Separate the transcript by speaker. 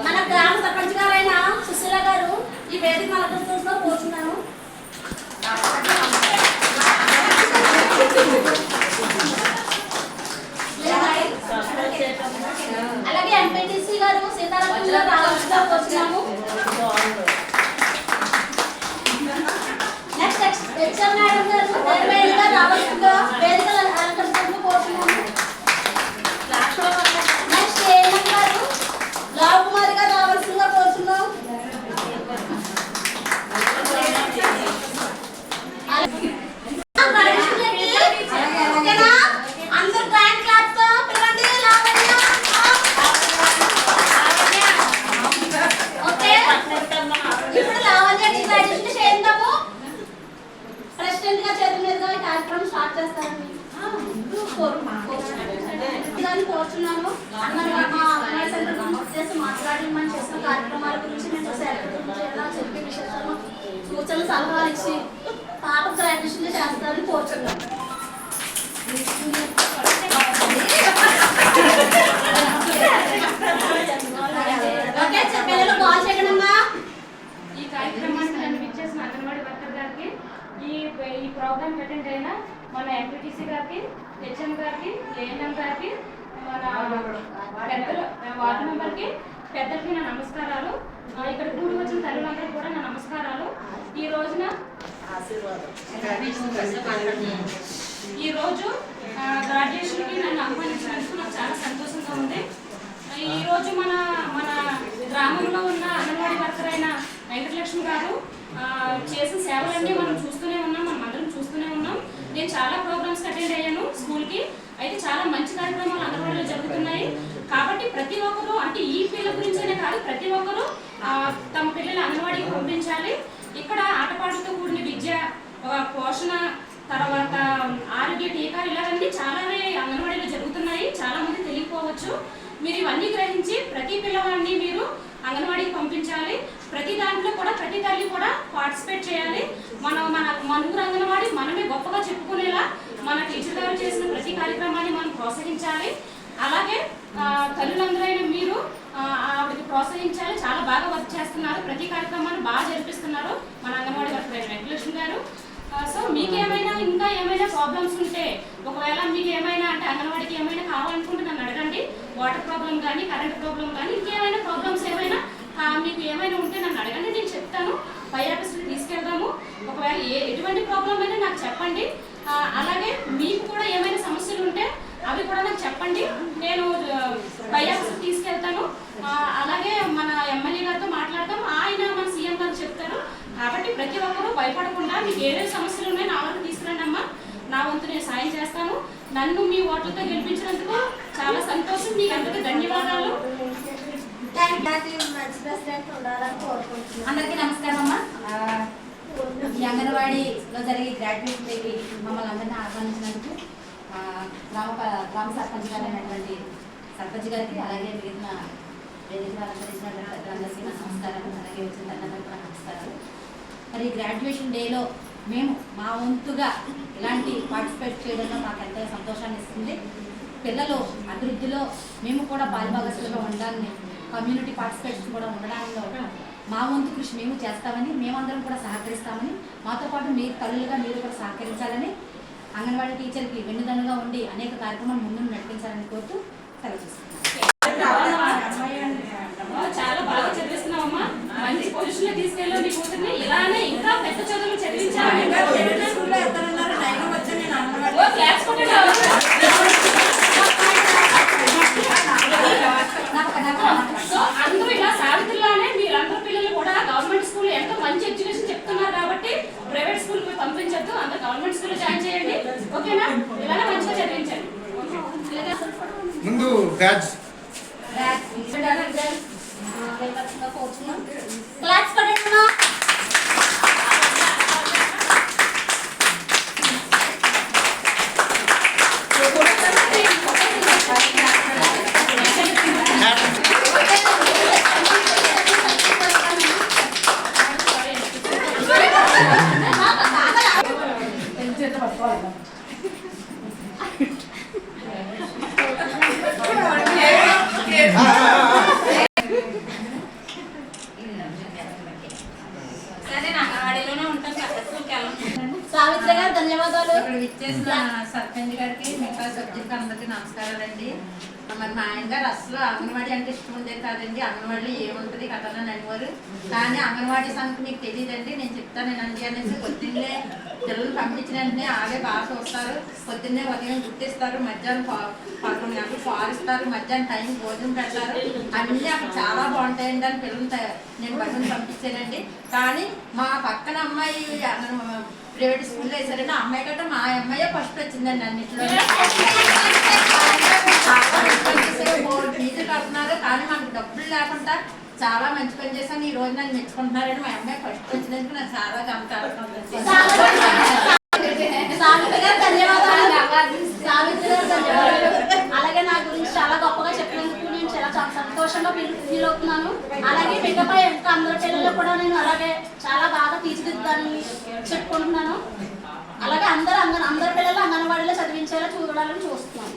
Speaker 1: మన గ్రామ సర్పంచ్ గారైన సుశీల గారు ఈ వేదిక అలంకరించడంలో కోరుచున్నాను. అలాగే ఎంపీటీసీ గారు సీతారామన్ గారు రావాల్సిందిగా కోరుచున్నాము. నెక్స్ట్ హెచ్ఎం మేడం గారు వేదికగా రావాల్సిందిగా వేదిక అలంకరించడంలో కోరుచున్నాము. నెక్స్ట్ ఏఎం గారు రావు కుమారి గారు రావాల్సిందిగా కోరుచున్నాం. అందరూ గ్రాండ్ క్లాస్ తో పిలవండి. ఓకే, ఇప్పుడు లావణ్య ట్రెడిషన్ చేద్దాము. ప్రెసిడెంట్ గా చేతుల మీదుగా ఈ కార్యక్రమం స్టార్ట్ చేస్తారండి. కోరుచున్నాను. మాట్లాడమని చేసిన కార్యక్రమాల గురించి మేము ఎలా చెప్పే విషయాలు సూచనలు సలహాలు ఇచ్చి పాప గ్రాడ్యుయేషన్ చేస్తారని కోరుచున్నాను. ఓకే, పిల్లలు కాల్ చేయడమ్మా.
Speaker 2: ఈ కార్యక్రమాన్ని నన్ను ఇచ్చేసిన అంగన్వాడీ వర్కర్ గారికి, ఈ ప్రోగ్రామ్ అటెండ్ అయిన మన ఎంపీటీసీ గారికి, హెచ్ఎం గారికి, ఏఎన్ఎం గారికి, మన పెద్దలు వార్డు మెంబర్కి, పెద్దలకి నా నమస్కారాలు. ఇక్కడ కూడి వచ్చిన తల్లులందరికీ కూడా నా నమస్కారాలు. ఈ రోజున ఈ రోజు గ్రాడ్యుయేషన్కి నన్ను ఆహ్వానించినందుకు నాకు చాలా సంతోషంగా ఉంది. ఈరోజు మన గ్రామంలో ఉన్న అంగన్వాడీ వర్కర్ అయిన వెంకటలక్ష్మి గారు చేసిన సేవలన్నీ మనం చూస్తూనే ఉన్నాం, మనం అందరం చూస్తూనే ఉన్నాం. నేను చాలా ప్రోగ్రామ్స్ అటెండ్ అయ్యాను స్కూల్కి. అయితే చాలా మంచి కార్యక్రమాలు అంగన్వాడీలో జరుగుతున్నాయి. కాబట్టి ప్రతి ఒక్కరూ, అంటే ఈ పిల్లల గురించనే కాదు, ప్రతి ఒక్కరూ తమ పిల్లలు అంగన్వాడీకి పంపించాలి. ఇక్కడ ఆటపాటలతో కూడిన విద్య, పోషణ, తర్వాత ఆరోగ్య టీకాలు ఇలాగన్నీ చాలానే అంగన్వాడీలో జరుగుతున్నాయి. చాలా మంది తెలియకపోవచ్చు. మీరు ఇవన్నీ గ్రహించి ప్రతి పిల్లవాడిని మీరు అంగన్వాడీకి పంపించాలి. ప్రతి దాంట్లో కూడా ప్రతి తల్లి కూడా పార్టిసిపేట్ చేయాలి. మన ఊరు అంగన్వాడీ మనమే గొప్పగా చెప్పుకునేలా మన టీచర్ గారు చేసిన ప్రతి కార్యక్రమాన్ని మనం ప్రోత్సహించాలి. అలాగే తల్లులందరైనా మీరు ఆవిడకి ప్రోత్సహించాలి. చాలా బాగా వర్క్ చేస్తున్నారు, ప్రతి కార్యక్రమాన్ని బాగా జరిపిస్తున్నారు మన అంగన్వాడీ వర్కర్ వెంకటలక్ష్మి గారు. సో మీకేమైనా ఇంకా ఏమైనా ప్రాబ్లమ్స్ ఉంటే, ఒకవేళ మీకు ఏమైనా అంటే అంగన్వాడీకి ఏమైనా కావాలనుకుంటే నన్ను అడగండి. వాటర్ ప్రాబ్లం కానీ, కరెంట్ ప్రాబ్లం కానీ, ఇంకేమైనా ప్రాబ్లమ్స్ ఏమైనా మీకు ఏమైనా ఉంటే నన్ను అడగండి, నేను చెప్తాను. పై ఆఫీస్కి తీసుకెళ్దాము. ఒకవేళ ఎటువంటి ప్రాబ్లం అయినా నాకు చెప్పండి. అలాగే మీకు కూడా ఏమైనా సమస్యలు ఉంటే అవి కూడా నాకు చెప్పండి, నేను పై ఆఫీస్కి తీసుకెళ్తాను. అలాగే మన ఎమ్మెల్యే గారితో మాట్లాడతాం, ఆయన మన సీఎం గారు చెప్తారు. కాబట్టి ప్రతి ఒక్కరూ భయపడకుండా మీకు ఏదైనా సమస్యలు ఉన్నాయో నా వరకు తీసుకురండి అమ్మా. నా వంతు నేను సాయం చేస్తాను. నన్ను మీ ఓట్లతో గెలిపించినందుకు చాలా సంతోషం. మీకు అందరికీ ధన్యవాదాలు.
Speaker 3: అందరికీ నమస్కారం అమ్మా. ఈ అంగన్వాడీలో జరిగే గ్రాడ్యుయేషన్ డేకి మమ్మల్ని అందరినీ ఆహ్వానించినందుకు గ్రామ సర్పంచ్ గారు అయినటువంటి సర్పంచ్ గారికి, అలాగే మిగిలిన వేదిక అలంకరించినటువంటి పెద్దలందరికీ నా నమస్కారాలు. అలాగే వచ్చిన తల్లిదండ్రులకు కూడా నమస్కారాలు. మరి గ్రాడ్యుయేషన్ డేలో మేము మా వంతుగా ఇలాంటి పార్టిసిపేట్ చేయడంలో మాకు ఎంతో సంతోషాన్ని ఇస్తుంది. పిల్లలు అభివృద్ధిలో మేము కూడా పాలుభాగస్సులుగా ఉండడాన్ని, కమ్యూనిటీ పార్టిసిపేషన్ కూడా ఉండడంలో మా వంతు కృషి మేము చేస్తామని, మేమందరం కూడా సహకరిస్తామని, మాతో పాటు మీరు తల్లులుగా మీరు కూడా సహకరించాలని, అంగన్వాడీ టీచర్కి వెన్నుదన్నుగా ఉండి అనేక కార్యక్రమాలు ముందు నడిపించాలని కోరుతూ సెలవు చేస్తున్నాను.
Speaker 2: చాలా బాగా చదివిస్తున్నావమ్మా. మంచి పొజిషన్ లో తీసుకెళ్ళి నీ కూతుర్ని ఇలానే ఇంకా పెద్ద చదువులు చదివించాలి. సో అందరూ ఇలా సావిత్రిలానే మీరందరూ పిల్లలు కూడా గవర్నమెంట్ స్కూల్ ఎంతో మంచి ఎడ్యుకేషన్ చెప్తున్నారు కాబట్టి ప్రైవేట్ స్కూల్ కి పంపించద్దు, అందరూ గవర్నమెంట్ స్కూల్ జాయిన్ చేయండి. ఓకేనా? ఇలానే మంచిగా చదివించండి.
Speaker 4: ముందు బ్యాచ్
Speaker 1: క్లాస్ పడేమ్మా.
Speaker 3: ఇక్కడ విచ్చేసిన సర్పంచ్ గారికి మిగతా సభ్యులకి అందరికీ నమస్కారాలండి. మరి మా ఆయన గారు అసలు అంగన్వాడీ అంటే ఇష్టం ఉండేది కాదండి. అంగన్వాడీ ఏముంటుంది కథలో అనేవారు. కానీ అంగన్వాడీ సంగతి మీకు తెలియదండి, నేను చెప్తానేనండి అనేసి పొద్దున్నే పిల్లలు పంపించిన వెంటనే ఆగే బాగా చూస్తారు. పొద్దున్నే ఉదయం గుర్తిస్తారు, మధ్యాహ్నం 11 గంటలు పాలిస్తారు, మధ్యాహ్నం టైం భోజనం పెడతారు. అన్నీ అక్కడ చాలా బాగుంటాయండి అని పిల్లలు నేను బస్సును పంపించానండి. కానీ మా పక్కన అమ్మాయి ప్రైవేట్ స్కూల్లో వేసారండి. ఆ అమ్మాయి కంటే మా అమ్మాయి ఫస్ట్ వచ్చిందండి అన్నింటిలో. ఫీజు కడుతున్నారు కానీ మనకు డబ్బులు లేకుండా చాలా మంచి పని చేశాను. ఈ రోజు నన్ను మెచ్చుకుంటున్నారని మా అమ్మాయి ఫస్ట్ వచ్చినందుకు నాకు చాలా గమనించాలి.
Speaker 1: అలాగే నా గురించి చాలా గొప్పగా చెప్పినందుకు నేను చాలా సంతోషంగా ఫీల్ అవుతున్నాను. అలాగే మిగతా ఇంకా అందరి పిల్లలు కూడా నేను అలాగే చాలా బాగా తీర్చిదిద్దానని చెప్పుకుంటున్నాను. అలాగే అందరి పిల్లలు అంగన్వాడీలో చదివించేలా చూడాలని చూస్తున్నాను.